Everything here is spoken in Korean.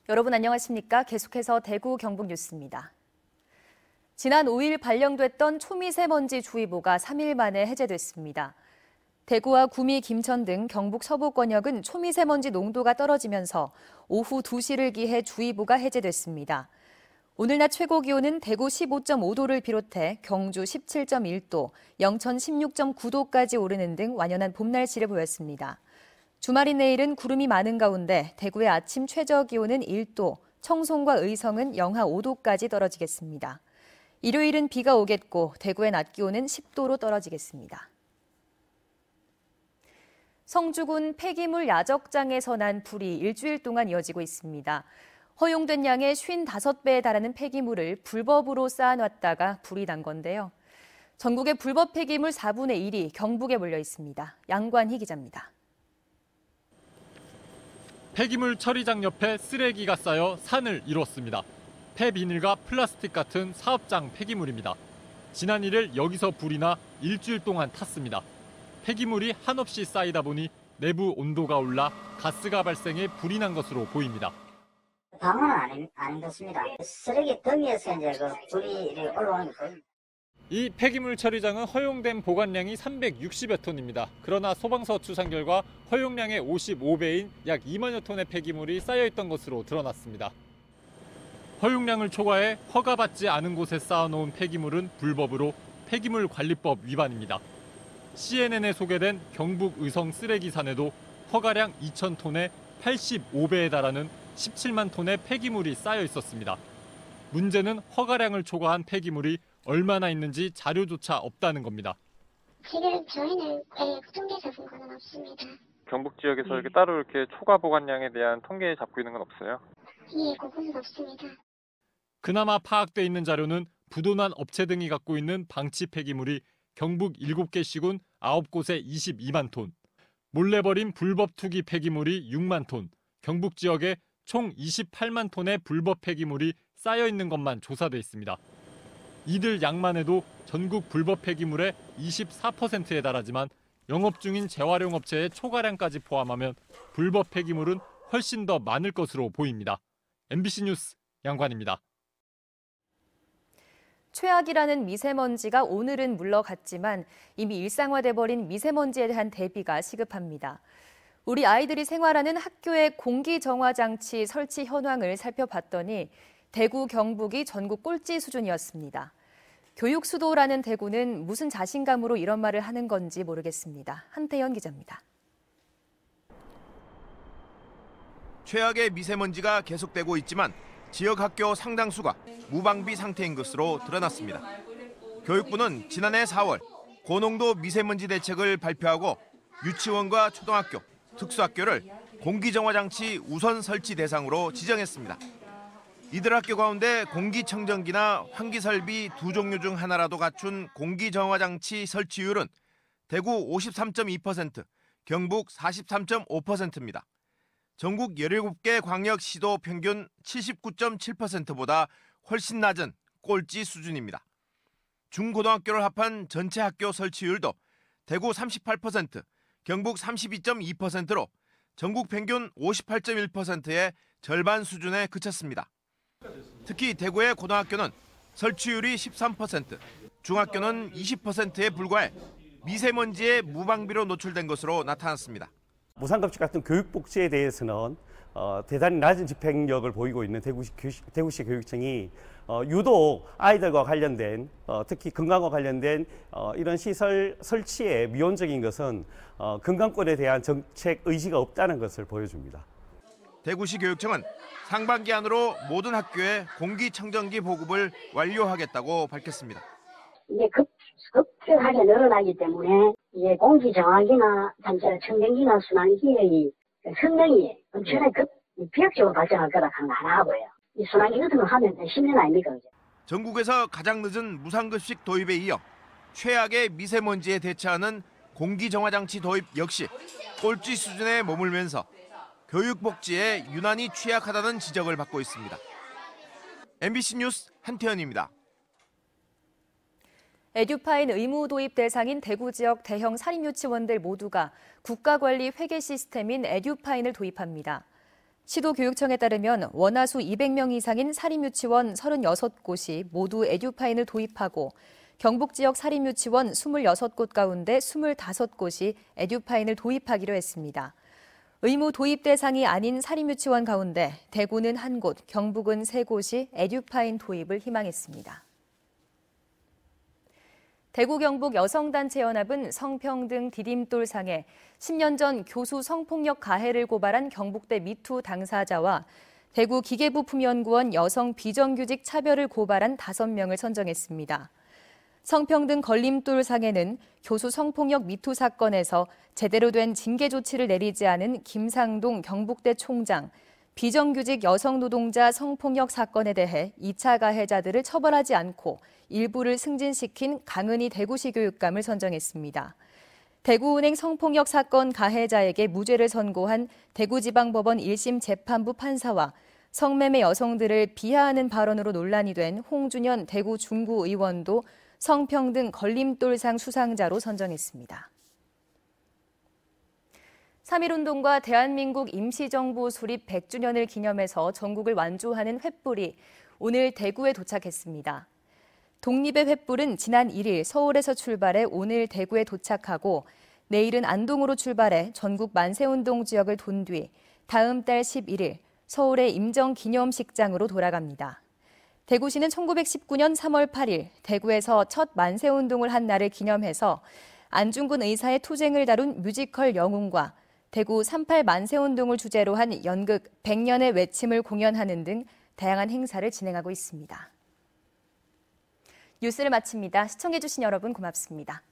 여러분 안녕하십니까? 계속해서 대구 경북 뉴스입니다. 지난 5일 발령됐던 초미세먼지 주의보가 3일 만에 해제됐습니다. 대구와 구미, 김천 등 경북 서부권역은 초미세먼지 농도가 떨어지면서 오후 2시를 기해 주의보가 해제됐습니다. 오늘 낮 최고 기온은 대구 15.5도를 비롯해 경주 17.1도, 영천 16.9도까지 오르는 등 완연한 봄 날씨를 보였습니다. 주말인 내일은 구름이 많은 가운데 대구의 아침 최저 기온은 1도, 청송과 의성은 영하 5도까지 떨어지겠습니다. 일요일은 비가 오겠고 대구의 낮 기온은 10도로 떨어지겠습니다. 성주군 폐기물 야적장에서 난 불이 일주일 동안 이어지고 있습니다. 허용된 양의 55배에 달하는 폐기물을 불법으로 쌓아놨다가 불이 난 건데요. 전국의 불법 폐기물 4분의 1이 경북에 몰려 있습니다. 양관희 기자입니다. 폐기물 처리장 옆에 쓰레기가 쌓여 산을 이뤘습니다. 폐비닐과 플라스틱 같은 사업장 폐기물입니다. 지난 1일 여기서 불이 나 일주일 동안 탔습니다. 폐기물이 한없이 쌓이다 보니 내부 온도가 올라 가스가 발생해 불이 난 것으로 보입니다. 방어는 안 됐습니다. 쓰레기 더미에서 이제 불이 올라오는 거예요. 이 폐기물 처리장은 허용된 보관량이 360여 톤입니다. 그러나 소방서 추산 결과 허용량의 55배인 약 2만여 톤의 폐기물이 쌓여있던 것으로 드러났습니다. 허용량을 초과해 허가받지 않은 곳에 쌓아놓은 폐기물은 불법으로 폐기물관리법 위반입니다. CNN에 소개된 경북 의성 쓰레기산에도 허가량 2,000톤에 85배에 달하는 17만 톤의 폐기물이 쌓여 있었습니다. 문제는 허가량을 초과한 폐기물이 얼마나 있는지 자료조차 없다는 겁니다. 지금 저희는 통계 잡은 건 없습니다. 경북 지역에서 이렇게 따로 이렇게 초과 보관량에 대한 통계 잡고 있는 건 없어요? 예, 그것은 없습니다. 그나마 파악돼 있는 자료는 부도난 업체 등이 갖고 있는 방치 폐기물이 경북 7개 시군 9곳에 22만 톤, 몰래 버린 불법 투기 폐기물이 6만 톤, 경북 지역에 총 28만 톤의 불법 폐기물이 쌓여 있는 것만 조사돼 있습니다. 이들 양만 해도 전국 불법 폐기물의 24%에 달하지만 영업 중인 재활용 업체의 초과량까지 포함하면 불법 폐기물은 훨씬 더 많을 것으로 보입니다. MBC 뉴스 양관입니다. 최악이라는 미세먼지가 오늘은 물러갔지만 이미 일상화돼버린 미세먼지에 대한 대비가 시급합니다. 우리 아이들이 생활하는 학교의 공기정화장치 설치 현황을 살펴봤더니 대구, 경북이 전국 꼴찌 수준이었습니다. 교육 수도라는 대구는 무슨 자신감으로 이런 말을 하는 건지 모르겠습니다. 한태현 기자입니다. 최악의 미세먼지가 계속되고 있지만 지역 학교 상당수가 무방비 상태인 것으로 드러났습니다. 교육부는 지난해 4월 고농도 미세먼지 대책을 발표하고 유치원과 초등학교, 특수학교를 공기정화장치 우선 설치 대상으로 지정했습니다. 이들 학교 가운데 공기청정기나 환기설비 두 종류 중 하나라도 갖춘 공기정화장치 설치율은 대구 53.2%, 경북 43.5%입니다. 전국 17개 광역시도 평균 79.7%보다 훨씬 낮은 꼴찌 수준입니다. 중고등학교를 합한 전체 학교 설치율도 대구 38%, 경북 32.2%로 전국 평균 58.1%의 절반 수준에 그쳤습니다. 특히 대구의 고등학교는 설치율이 13%, 중학교는 20%에 불과해 미세먼지에 무방비로 노출된 것으로 나타났습니다. 무상급식 같은 교육복지에 대해서는 대단히 낮은 집행력을 보이고 있는 대구시 교육청이 유독 아이들과 관련된 특히 건강과 관련된 이런 시설 설치에 미온적인 것은 건강권에 대한 정책 의지가 없다는 것을 보여줍니다. 대구시 교육청은 상반기 안으로 모든 학교에 공기청정기 보급을 완료하겠다고 밝혔습니다. 이게 급격하게 늘어나기 때문에 이게 공기정화기나 청정기나 순환기의 성능이 엄청나게 비약적으로 발전할 거다 하나 하고요. 이 순환기 같은 거 하면 10년 아닙니까? 전국에서 가장 늦은 무상급식 도입에 이어 최악의 미세먼지에 대처하는 공기정화장치 도입 역시 꼴찌 수준에 머물면서 교육복지에 유난히 취약하다는 지적을 받고 있습니다. MBC 뉴스 한태현입니다. 에듀파인 의무 도입 대상인 대구 지역 대형 사립유치원들 모두가 국가관리 회계 시스템인 에듀파인을 도입합니다. 시도교육청에 따르면 원화수 200명 이상인 사립유치원 36곳이 모두 에듀파인을 도입하고 경북 지역 사립유치원 26곳 가운데 25곳이 에듀파인을 도입하기로 했습니다. 의무 도입 대상이 아닌 사립유치원 가운데 대구는 1곳, 경북은 3곳이 에듀파인 도입을 희망했습니다. 대구 경북 여성단체연합은 성평등 디딤돌상에 10년 전 교수 성폭력 가해를 고발한 경북대 미투 당사자와 대구 기계부품연구원 여성 비정규직 차별을 고발한 5명을 선정했습니다. 성평등 걸림돌상에는 교수 성폭력 미투 사건에서 제대로 된 징계 조치를 내리지 않은 김상동 경북대 총장, 비정규직 여성 노동자 성폭력 사건에 대해 2차 가해자들을 처벌하지 않고 일부를 승진시킨 강은희 대구시 교육감을 선정했습니다. 대구은행 성폭력 사건 가해자에게 무죄를 선고한 대구지방법원 1심 재판부 판사와 성매매 여성들을 비하하는 발언으로 논란이 된 홍준현 대구 중구 의원도 성평등 걸림돌상 수상자로 선정했습니다. 3.1운동과 대한민국 임시정부 수립 100주년을 기념해서 전국을 완주하는 횃불이 오늘 대구에 도착했습니다. 독립의 횃불은 지난 1일 서울에서 출발해 오늘 대구에 도착하고 내일은 안동으로 출발해 전국 만세운동 지역을 돈 뒤 다음 달 11일 서울의 임정기념식장으로 돌아갑니다. 대구시는 1919년 3월 8일 대구에서 첫 만세운동을 한 날을 기념해서 안중근 의사의 투쟁을 다룬 뮤지컬 영웅과 대구 38 만세운동을 주제로 한 연극 100년의 외침을 공연하는 등 다양한 행사를 진행하고 있습니다. 뉴스를 마칩니다. 시청해주신 여러분 고맙습니다.